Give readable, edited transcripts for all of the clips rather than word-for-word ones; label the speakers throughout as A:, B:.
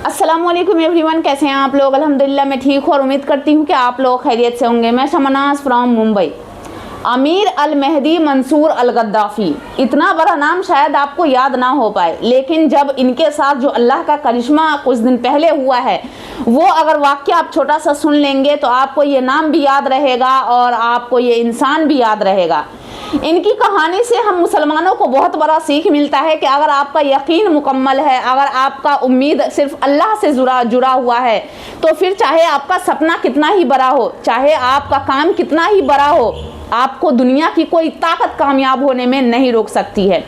A: अस्सलामुअलैकुम एवरीवन, कैसे हैं आप लोग। अल्हम्दुलिल्लाह मैं ठीक हूँ और उम्मीद करती हूँ कि आप लोग खैरियत से होंगे। मैं शमनाज फ्रॉम मुंबई। अमीर अल महदी मंसूर अल गद्दाफ़ी, इतना बड़ा नाम शायद आपको याद ना हो पाए, लेकिन जब इनके साथ जो अल्लाह का करिश्मा कुछ दिन पहले हुआ है वो अगर वाक़या आप छोटा सा सुन लेंगे तो आपको ये नाम भी याद रहेगा और आपको ये इंसान भी याद रहेगा। इनकी कहानी से हम मुसलमानों को बहुत बड़ा सीख मिलता है कि अगर आपका यकीन मुकम्मल है, अगर आपका उम्मीद सिर्फ अल्लाह से जुड़ा हुआ है, तो फिर चाहे आपका सपना कितना ही बड़ा हो, चाहे आपका काम कितना ही बड़ा हो, आपको दुनिया की कोई ताकत कामयाब होने में नहीं रोक सकती है।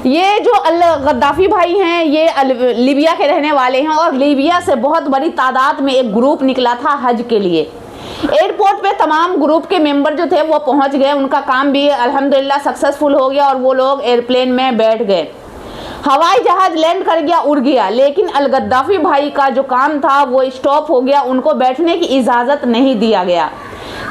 A: ये जो अल गद्दाफ़ी भाई हैं ये लीबिया के रहने वाले हैं और लीबिया से बहुत बड़ी तादाद में एक ग्रुप निकला था हज के लिए। एयरपोर्ट पे तमाम ग्रुप के मेंबर जो थे वो पहुंच गए, उनका काम भी अल्हम्दुलिल्लाह सक्सेसफुल हो गया और वो लोग एयरप्लेन में बैठ गए। हवाई जहाज लैंड कर गया, उड़ गया, लेकिन अल गद्दाफ़ी भाई का जो काम था वो स्टॉप हो गया। उनको बैठने की इजाज़त नहीं दिया गया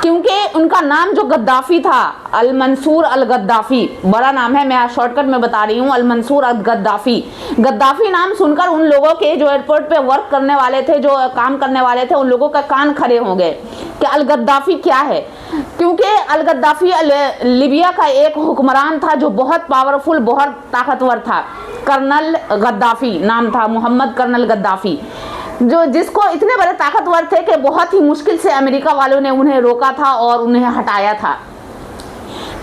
A: क्योंकि उनका नाम जो गद्दाफ़ी था, अल मंसूर अल गद्दाफ़ी, बड़ा नाम है, मैं शॉर्टकट में बता रही हूँ, अल मंसूर अल गद्दाफ़ी। गद्दाफ़ी नाम सुनकर उन लोगों के जो एयरपोर्ट पे वर्क करने वाले थे, जो काम करने वाले थे, उन लोगों का कान खड़े हो गए कि अल गद्दाफ़ी क्या है। क्योंकि अल गद्दाफ़ी लीबिया का एक हुक्मरान था जो बहुत पावरफुल, बहुत ताकतवर था। कर्नल गद्दाफ़ी नाम था, मोहम्मद कर्नल गद्दाफ़ी, जो जिसको इतने बड़े ताकतवर थे कि बहुत ही मुश्किल से अमेरिका वालों ने उन्हें रोका था और उन्हें हटाया था।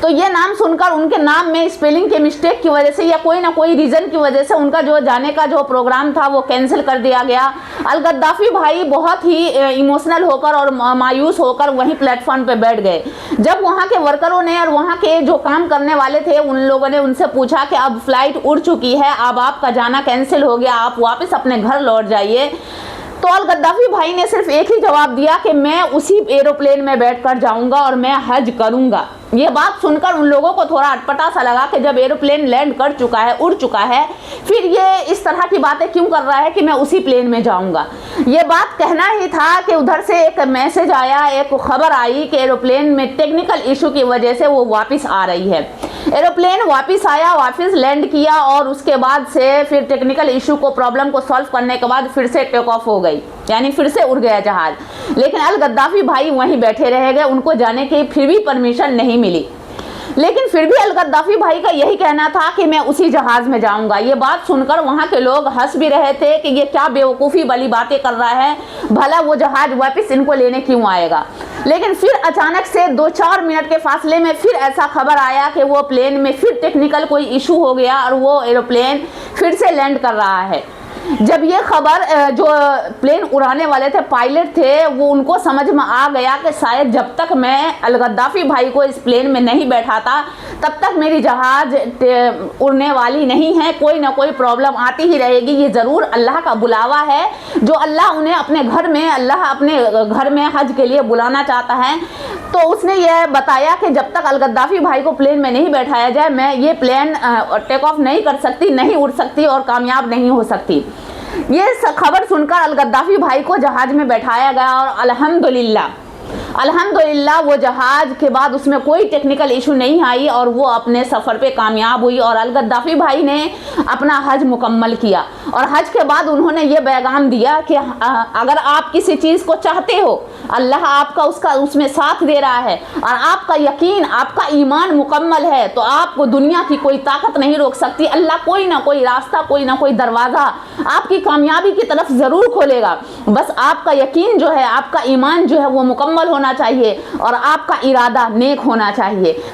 A: तो ये नाम सुनकर उनके नाम में स्पेलिंग के मिस्टेक की वजह से या कोई ना कोई रीज़न की वजह से उनका जो जाने का जो प्रोग्राम था वो कैंसिल कर दिया गया। अल गद्दाफ़ी भाई बहुत ही इमोशनल होकर और मायूस होकर वहीं प्लेटफॉर्म पे बैठ गए। जब वहाँ के वर्करों ने और वहाँ के जो काम करने वाले थे उन लोगों ने उनसे पूछा कि अब फ्लाइट उड़ चुकी है, अब आपका जाना कैंसिल हो गया, आप वापस अपने घर लौट जाइए। तो अल गद्दाफ़ी भाई ने सिर्फ एक ही जवाब दिया कि मैं उसी एरोप्लेन में बैठकर जाऊंगा और मैं हज करूंगा। ये बात सुनकर उन लोगों को थोड़ा अटपटा सा लगा कि जब एरोप्लेन लैंड कर चुका है, उड़ चुका है, फिर ये इस तरह की बातें क्यों कर रहा है कि मैं उसी प्लेन में जाऊंगा। ये बात कहना ही था कि उधर से एक मैसेज आया, एक खबर आई कि एरोप्लेन में टेक्निकल इशू की वजह से वो वापस आ रही है। एरोप्लेन वापस आया, वापस लैंड किया और उसके बाद से फिर टेक्निकल इशू को, प्रॉब्लम को सॉल्व करने के बाद फिर से टेक ऑफ हो गई, यानी फिर से उड़ गया जहाज। लेकिन अल गद्दाफ़ी भाई वहीं बैठे रह गए, उनको जाने की फिर भी परमिशन नहीं मिली। लेकिन फिर भी अल गद्दाफ़ी भाई का यही कहना था कि मैं उसी जहाज़ में जाऊंगा। ये बात सुनकर वहाँ के लोग हंस भी रहे थे कि ये क्या बेवकूफ़ी वाली बातें कर रहा है, भला वो जहाज़ वापस इनको लेने क्यों आएगा। लेकिन फिर अचानक से 2-4 मिनट के फासले में फिर ऐसा खबर आया कि वो प्लेन में फिर टेक्निकल कोई इशू हो गया और वो एरोप्लेन फिर से लैंड कर रहा है। जब ये खबर जो प्लेन उड़ाने वाले थे, पायलट थे, वो उनको समझ में आ गया कि शायद जब तक मैं अल गद्दाफ़ी भाई को इस प्लेन में नहीं बैठाता तब तक मेरी जहाज़ उड़ने वाली नहीं है, कोई ना कोई प्रॉब्लम आती ही रहेगी। ये ज़रूर अल्लाह का बुलावा है जो अल्लाह उन्हें अपने घर में, अल्लाह अपने घर में हज के लिए बुलाना चाहता है। तो उसने यह बताया कि जब तक अल गद्दाफ़ी भाई को प्लेन में नहीं बैठाया जाए मैं ये प्लेन टेक ऑफ नहीं कर सकती, नहीं उड़ सकती और कामयाब नहीं हो सकती। ये खबर सुनकर अल गद्दाफ़ी भाई को जहाज में बैठाया गया और अल्हम्दुलिल्लाह वो जहाज के बाद उसमें कोई टेक्निकल इशू नहीं आई और वो अपने सफ़र पे कामयाब हुई और अल गद्दाफ़ी भाई ने अपना हज मुकम्मल किया। और हज के बाद उन्होंने ये पैगाम दिया कि अगर आप किसी चीज़ को चाहते हो, अल्लाह आपका उसमें साथ दे रहा है और आपका यकीन, आपका ईमान मुकम्मल है, तो आपको दुनिया की कोई ताकत नहीं रोक सकती। अल्लाह कोई ना कोई रास्ता, कोई ना कोई दरवाज़ा आपकी कामयाबी की तरफ ज़रूर खोलेगा। बस आपका यकीन जो है, आपका ईमान जो है वो मुकम्मल होना चाहिए और आपका इरादा नेक होना चाहिए।